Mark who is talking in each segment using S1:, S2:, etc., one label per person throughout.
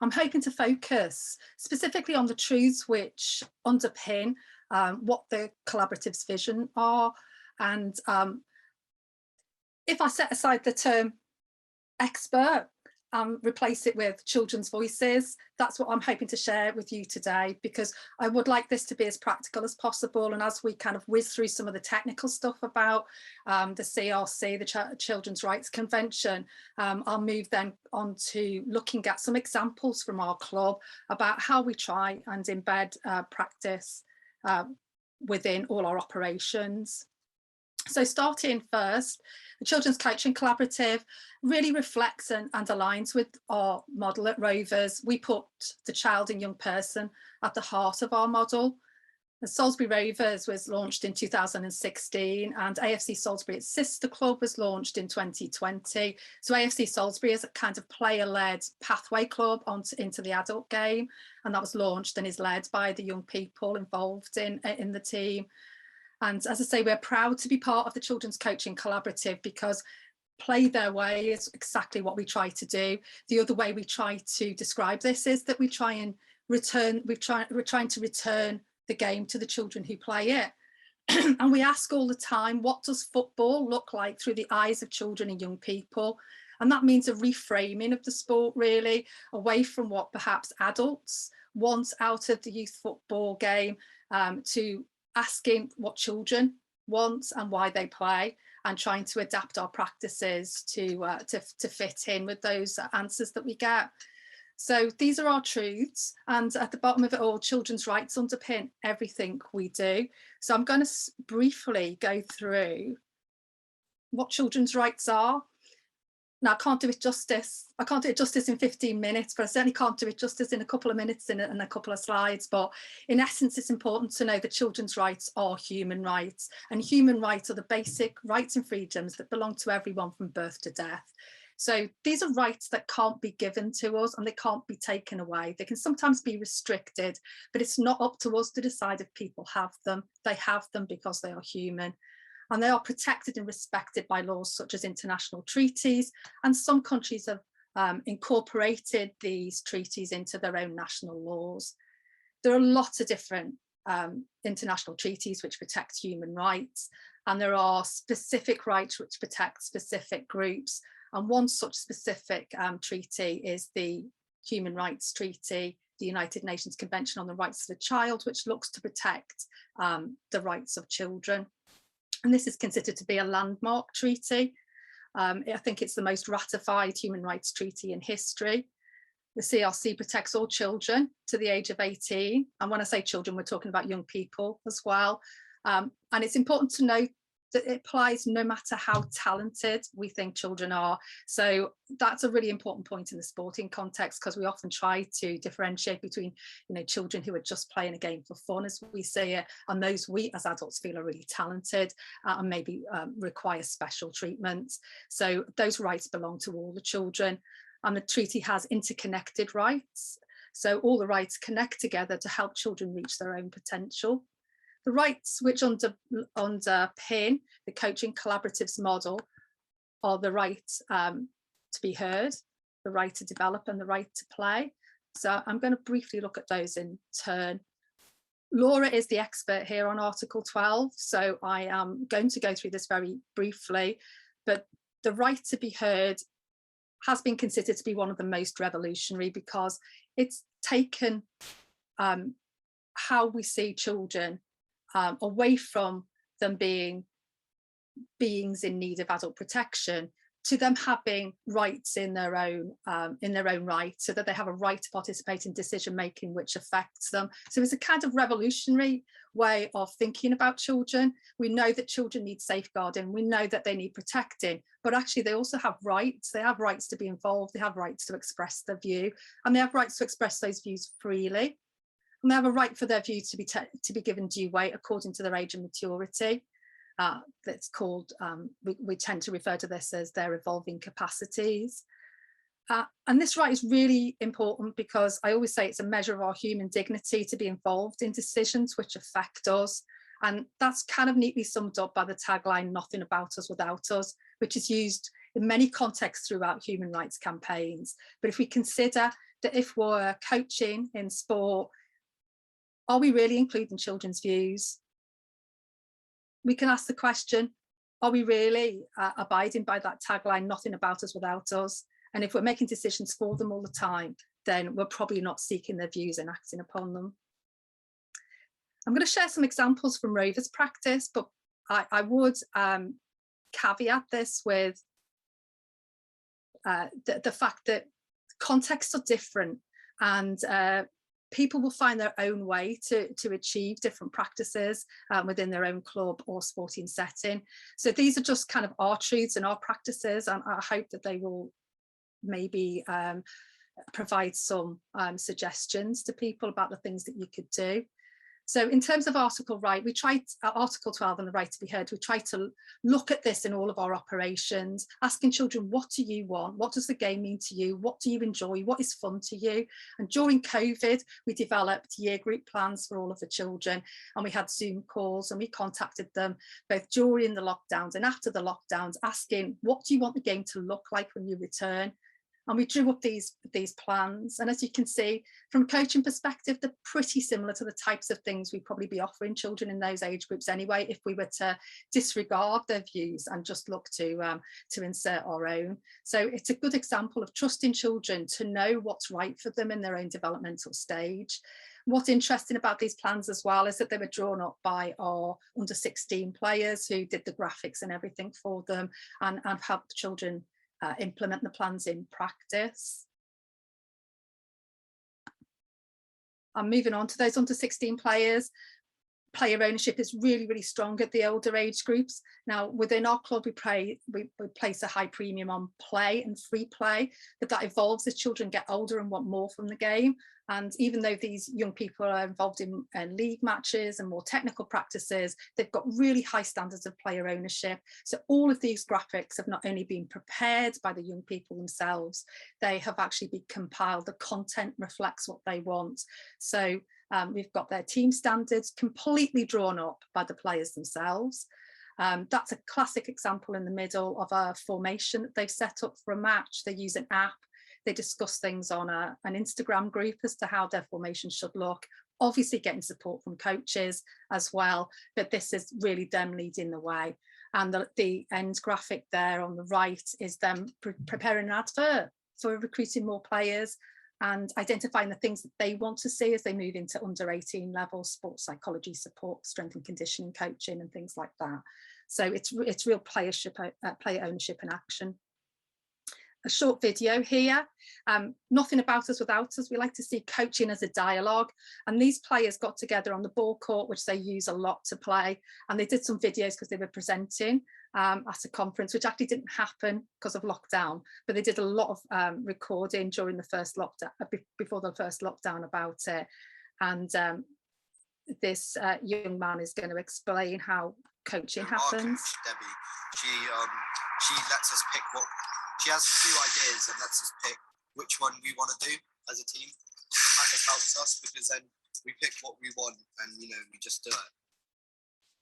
S1: I'm hoping to focus specifically on the truths which underpin what the collaborative's vision are. And if I set aside the term expert, replace it with children's voices, that's what I'm hoping to share with you today, because I would like this to be as practical as possible. And as we kind of whiz through some of the technical stuff about the CRC, the Children's Rights Convention, I'll move then on to looking at some examples from our club about how we try and embed practice within all our operations. So starting first, the Children's Coaching Collaborative really reflects and aligns with our model at Rovers. We put the child and young person at the heart of our model. The Salisbury Rovers was launched in 2016, and AFC Salisbury, its sister club, was launched in 2020. So AFC Salisbury is a kind of player-led pathway club into the adult game, and that was launched and is led by the young people involved in the team. And as I say, we're proud to be part of the Children's Coaching Collaborative because play their way is exactly what we try to do. The other way we try to describe this is that we try and return, we're trying to return the game to the children who play it. And we ask all the time, what does football look like through the eyes of children and young people? And that means a reframing of the sport, really, away from what perhaps adults want out of the youth football game, to asking what children want and why they play, and trying to adapt our practices to fit in with those answers that we get. So these are our truths, and at the bottom of it all, children's rights underpin everything we do. So I'm going to briefly go through what children's rights are. Now, I can't do it justice. I can't do it justice in 15 minutes, but I certainly can't do it justice in a couple of minutes and a couple of slides. But in essence, it's important to know that children's rights are human rights, and human rights are the basic rights and freedoms that belong to everyone from birth to death. So these are rights that can't be given to us and they can't be taken away. They can sometimes be restricted, but it's not up to us to decide if people have them. They have them because they are human. And they are protected and respected by laws such as international treaties, and some countries have incorporated these treaties into their own national laws. There are lots of different international treaties which protect human rights, and there are specific rights which protect specific groups. And one such specific treaty is the Human Rights Treaty, the United Nations Convention on the Rights of the Child, which looks to protect the rights of children. And this is considered to be a landmark treaty. I think it's the most ratified human rights treaty in history. The CRC protects all children to the age of 18. And when I say children, we're talking about young people as well. And it's important to note that it applies no matter how talented we think children are. So that's a really important point in the sporting context, because we often try to differentiate between, children who are just playing a game for fun, as we say it, and those we as adults feel are really talented and maybe require special treatment. So those rights belong to all the children, and the treaty has interconnected rights. So all the rights connect together to help children reach their own potential. The rights which underpin the Coaching Collaboratives model are the right to be heard, the right to develop, and the right to play. So I'm going to briefly look at those in turn. Laura is the expert here on Article 12, so I am going to go through this very briefly, but the right to be heard has been considered to be one of the most revolutionary, because it's taken how we see children away from them being beings in need of adult protection to them having rights in their own right, so that they have a right to participate in decision making which affects them. So it's a kind of revolutionary way of thinking about children. We know that children need safeguarding, we know that they need protecting, but actually they also have rights. They have rights to be involved, they have rights to express their view, and they have rights to express those views freely. And they have a right for their view to be given due weight according to their age and maturity. That's called, we tend to refer to this as their evolving capacities. And this right is really important because I always say it's a measure of our human dignity to be involved in decisions which affect us. And that's kind of neatly summed up by the tagline, "Nothing about us without us," which is used in many contexts throughout human rights campaigns. But if we consider that if we're coaching in sport, are we really including children's views? We can ask the question, are we really abiding by that tagline, nothing about us without us? And if we're making decisions for them all the time, then we're probably not seeking their views and acting upon them. I'm going to share some examples from Rovers practice, but I would caveat this with the fact that contexts are different, and people will find their own way to achieve different practices within their own club or sporting setting. So these are just kind of our truths and our practices, and I hope that they will maybe provide some suggestions to people about the things that you could do. So in terms of Article 12 and the right to be heard, we try to look at this in all of our operations, asking children, what do you want? What does the game mean to you? What do you enjoy? What is fun to you? And during COVID, we developed year group plans for all of the children, and we had Zoom calls, and we contacted them both during the lockdowns and after the lockdowns, asking, what do you want the game to look like when you return? And we drew up these plans. And as you can see, from a coaching perspective, they're pretty similar to the types of things we'd probably be offering children in those age groups anyway, if we were to disregard their views and just look to insert our own. So it's a good example of trusting children to know what's right for them in their own developmental stage. What's interesting about these plans as well is that they were drawn up by our under 16 players who did the graphics and everything for them, and helped the children implement the plans in practice. I'm moving on to those under 16 players. Player ownership is really, really strong at the older age groups. Now, within our club, we place a high premium on play and free play, but that evolves as children get older and want more from the game. And even though these young people are involved in league matches and more technical practices, they've got really high standards of player ownership. So all of these graphics have not only been prepared by the young people themselves, they have actually been compiled. The content reflects what they want. So we've got their team standards completely drawn up by the players themselves. That's a classic example in the middle of a formation that they've set up for a match. They use an app. They discuss things on an Instagram group as to how their formation should look, obviously getting support from coaches as well, but this is really them leading the way. And the end graphic there on the right is them preparing an advert for recruiting more players and identifying the things that they want to see as they move into under 18 level sports psychology support, strength and conditioning coaching and things like that. So it's real player ownership and action. A short video here, nothing about us without us. We like to see coaching as a dialogue, and these players got together on the ball court, which they use a lot to play, and they did some videos because they were presenting at a conference, which actually didn't happen because of lockdown, but they did a lot of recording during the first lockdown, before the first lockdown about it. And this young man is going to explain how coaching happens.
S2: Debbie, she lets us pick what. She has a few ideas and lets us pick which one we want to do as a team. It kind of helps us because then we pick what we want and, we just do it.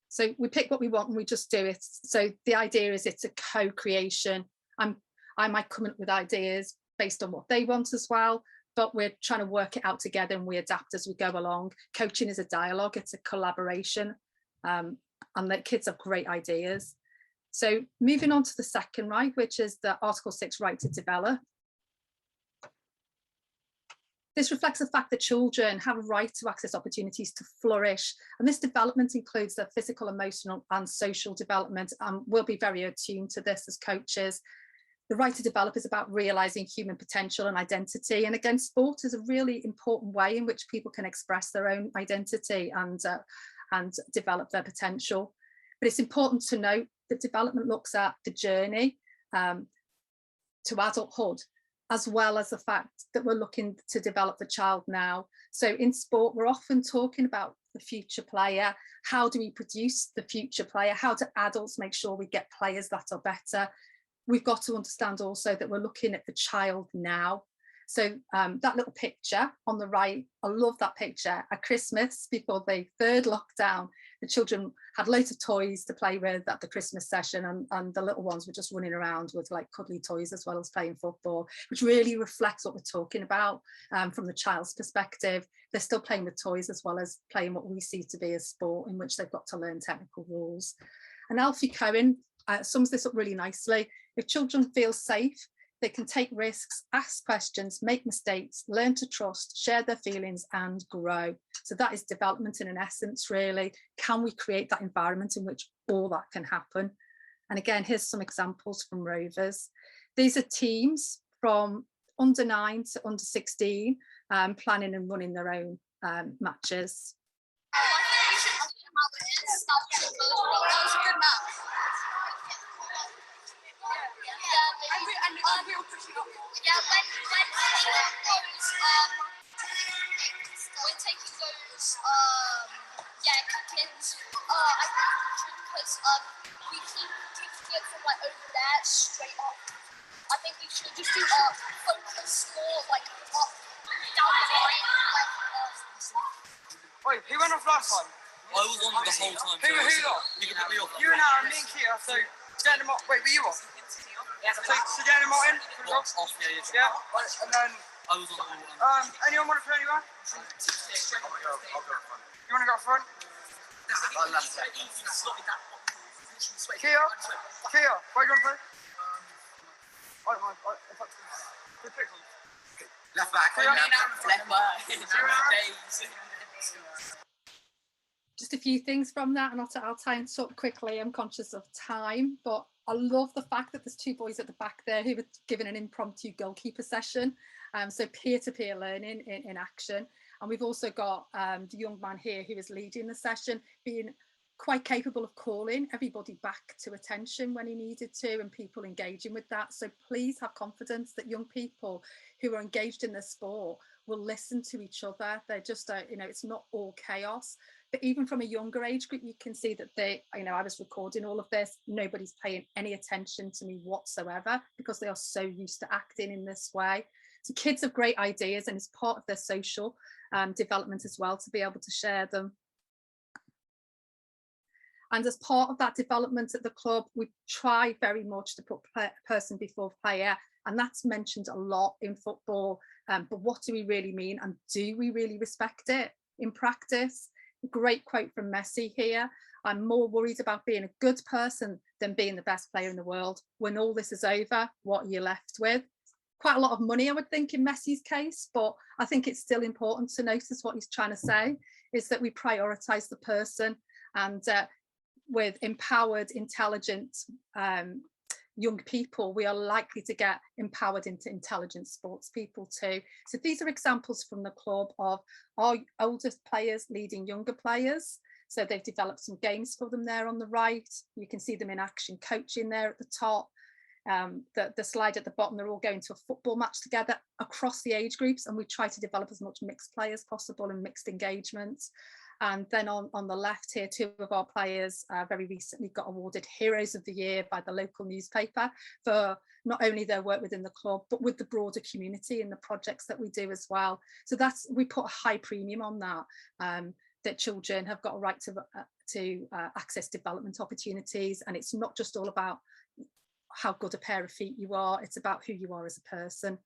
S1: So we pick what we want and we just do it. So the idea is it's a co-creation. I might come up with ideas based on what they want as well, but we're trying to work it out together and we adapt as we go along. Coaching is a dialogue, it's a collaboration, and the kids have great ideas. So moving on to the second right, which is the Article 6 right to develop. This reflects the fact that children have a right to access opportunities to flourish. And this development includes their physical, emotional and social development. And we'll be very attuned to this as coaches. The right to develop is about realising human potential and identity. And again, sport is a really important way in which people can express their own identity and develop their potential. But it's important to note that development looks at the journey to adulthood, as well as the fact that we're looking to develop the child now. So in sport, we're often talking about the future player. How do we produce the future player? How do adults make sure we get players that are better? We've got to understand also that we're looking at the child now. So that little picture on the right, I love that picture. At Christmas, before the third lockdown, the children had loads of toys to play with at the Christmas session, and the little ones were just running around with like cuddly toys as well as playing football, which really reflects what we're talking about from the child's perspective. They're still playing with toys as well as playing what we see to be a sport in which they've got to learn technical rules. And Alfie Cohen sums this up really nicely. If children feel safe, they can take risks, ask questions, make mistakes, learn to trust, share their feelings and grow. So that is development in an essence, really. Can we create that environment in which all that can happen? And again, here's some examples from Rovers. These are teams from under 9 to under 16, planning and running their own matches.
S3: When taking those kickings, I think we should, because we keep kicking it from like over there straight up. I think we should just do focus more like up, down the line.
S4: Wait, who went off last time?
S5: I was on the whole time.
S4: Who off?
S5: You can pick me off.
S4: You and Aaron, me and Kia, so Jen and Martin. Wait, were you off? So Jen and Martin?
S5: Off, yeah.
S4: Yeah, and then
S5: I was on the whole one.
S4: anyone want to play anywhere?
S2: I'll go in front.
S4: You want to go up front? Kia, where do you want to play? I don't mind.
S2: Left back.
S1: Just a few things from that, and I'll try and talk quickly. I'm conscious of time, but I love the fact that there's two boys at the back there who were given an impromptu goalkeeper session. So peer-to-peer learning in action. And we've also got the young man here who is leading the session, being quite capable of calling everybody back to attention when he needed to, and people engaging with that. So please have confidence that young people who are engaged in the sport will listen to each other. They're just, it's not all chaos. But even from a younger age group, you can see that I was recording all of this, nobody's paying any attention to me whatsoever because they are so used to acting in this way. So kids have great ideas, and it's part of their social development as well to be able to share them. And as part of that development at the club, we try very much to put person before player, and that's mentioned a lot in football. But what do we really mean, and do we really respect it in practice? Great quote from Messi here. I'm more worried about being a good person than being the best player in the world. When all this is over, what are you left with? Quite a lot of money, I would think, in Messi's case, but I think it's still important to notice what he's trying to say is that we prioritise the person, and with empowered, intelligent young people, we are likely to get empowered into intelligent sports people too. So these are examples from the club of our oldest players leading younger players. So they've developed some games for them there on the right. You can see them in action coaching there at the top. The slide at the bottom, they're all going to a football match together across the age groups, and we try to develop as much mixed play as possible and mixed engagements. And then on the left here, two of our players very recently got awarded Heroes of the Year by the local newspaper for not only their work within the club, but with the broader community and the projects that we do as well. So we put a high premium on that, that children have got a right to access development opportunities. And it's not just all about how good a pair of feet you are, it's about who you are as a person.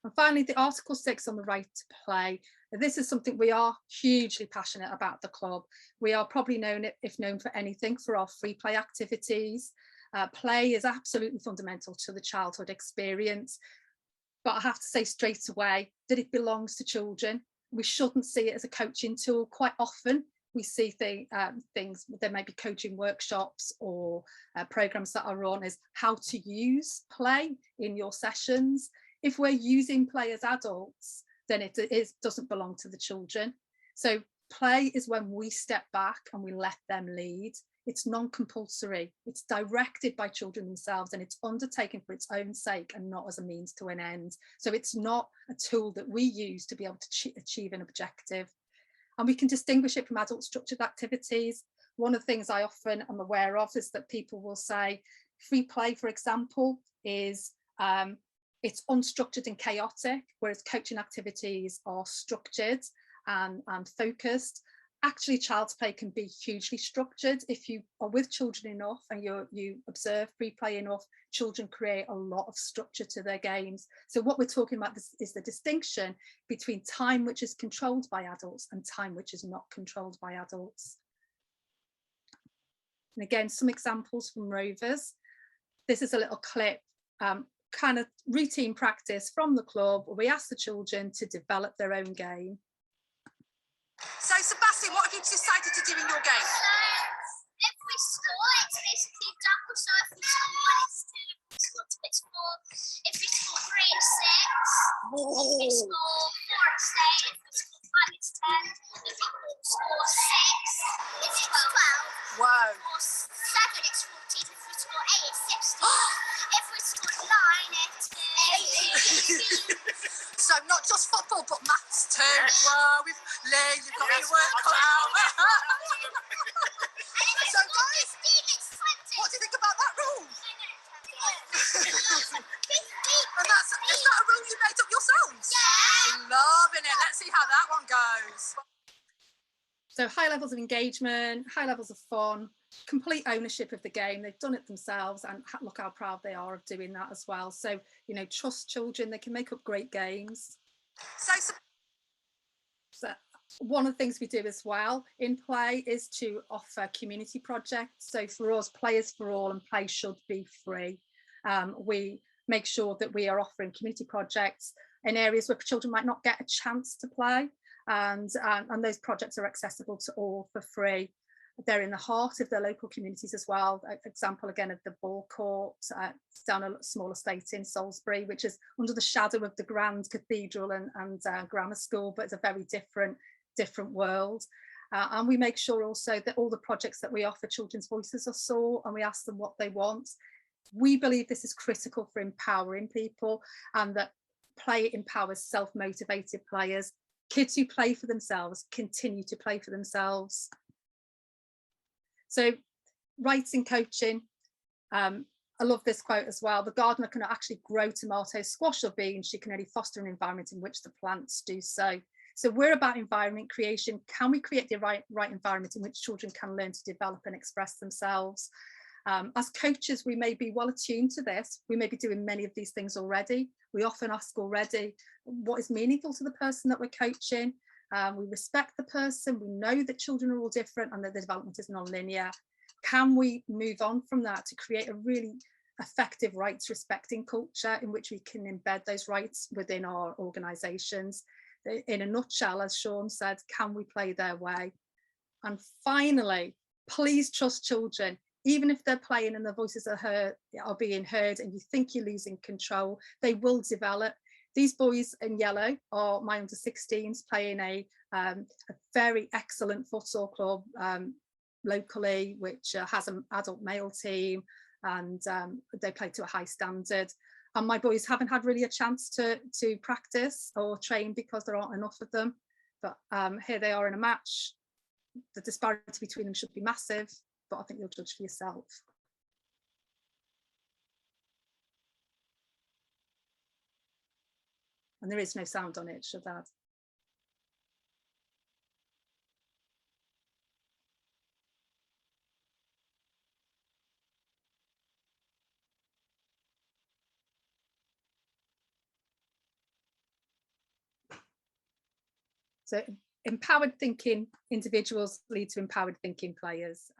S1: And finally, the Article 6 on the right to play. This is something we are hugely passionate about at the club. We are probably known, if known for anything, for our free play activities. Play is absolutely fundamental to the childhood experience. But I have to say straight away that it belongs to children. We shouldn't see it as a coaching tool. Quite often we see things, there may be coaching workshops or programs that are run as how to use play in your sessions. If we're using play as adults, then it doesn't belong to the children. So play is when we step back and we let them lead. It's non-compulsory, it's directed by children themselves, and it's undertaken for its own sake and not as a means to an end. So it's not a tool that we use to be able to achieve an objective. And we can distinguish it from adult structured activities. One of the things I often am aware of is that people will say free play, for example, is it's unstructured and chaotic, whereas coaching activities are structured and focused. actually child's play can be hugely structured. If you are with children enough and you observe free play enough, children create a lot of structure to their games. So what we're talking about is the distinction between time which is controlled by adults and time which is not controlled by adults. And again, some examples from Rovers. This is a little clip, kind of routine practice from the club where we ask the children to develop their own game.
S6: So Sebastian, what have you decided to do in your game?
S3: If we score, it's basically double. So if we score one, it's two. If we score two, it's four. If we score three, it's six. If we score four, it's eight. If we score five, it's 10. If we score six, it's 12.
S6: Whoa.
S3: Or seven, it's 14. If we score eight, it's 16. If we score nine, it's 18.
S6: So not just football, but maths too. Whoa, Lee, you've got your work cut out. So guys, what do you think about that rule? And is that a rule you made up yourselves?
S3: Yeah.
S6: Loving it. Let's see how that one goes.
S1: So high levels of engagement, high levels of fun, complete ownership of the game. They've done it themselves, and look how proud they are of doing that as well. So, you know, trust children, they can make up great games. So one of the things we do as well in play is to offer community projects. So for us, play is for all and play should be free. We make sure that we are offering community projects in areas where children might not get a chance to play. And those projects are accessible to all for free. They're in the heart of their local communities as well. Example again of the ball court down a small estate in Salisbury, which is under the shadow of the grand cathedral and grammar school, but it's a very different world. And we make sure also that all the projects that we offer, children's voices are sought, and we ask them what they want. We believe this is critical for empowering people, and that play empowers self-motivated players. Kids who play for themselves continue to play for themselves. So rights in coaching, I love this quote as well. The gardener cannot actually grow tomatoes, squash or beans. She can only foster an environment in which the plants do so. So we're about environment creation. Can we create the right environment in which children can learn to develop and express themselves? As coaches, we may be well attuned to this. We may be doing many of these things already. We often ask already what is meaningful to the person that we're coaching. We respect the person. We know that children are all different and that the development is non-linear. Can we move on from that to create a really effective rights respecting culture in which we can embed those rights within our organisations? In a nutshell, as Sean said, can we play their way? And finally, please trust children. Even if they're playing and their voices are being heard and you think you're losing control, they will develop. These boys in yellow are my under 16s playing a very excellent futsal club locally, which has an adult male team, and they play to a high standard. And my boys haven't had really a chance to practice or train because there aren't enough of them. But here they are in a match. The disparity between them should be massive, but I think you'll judge for yourself. And there is no sound on it, should add. So empowered thinking individuals lead to empowered thinking players.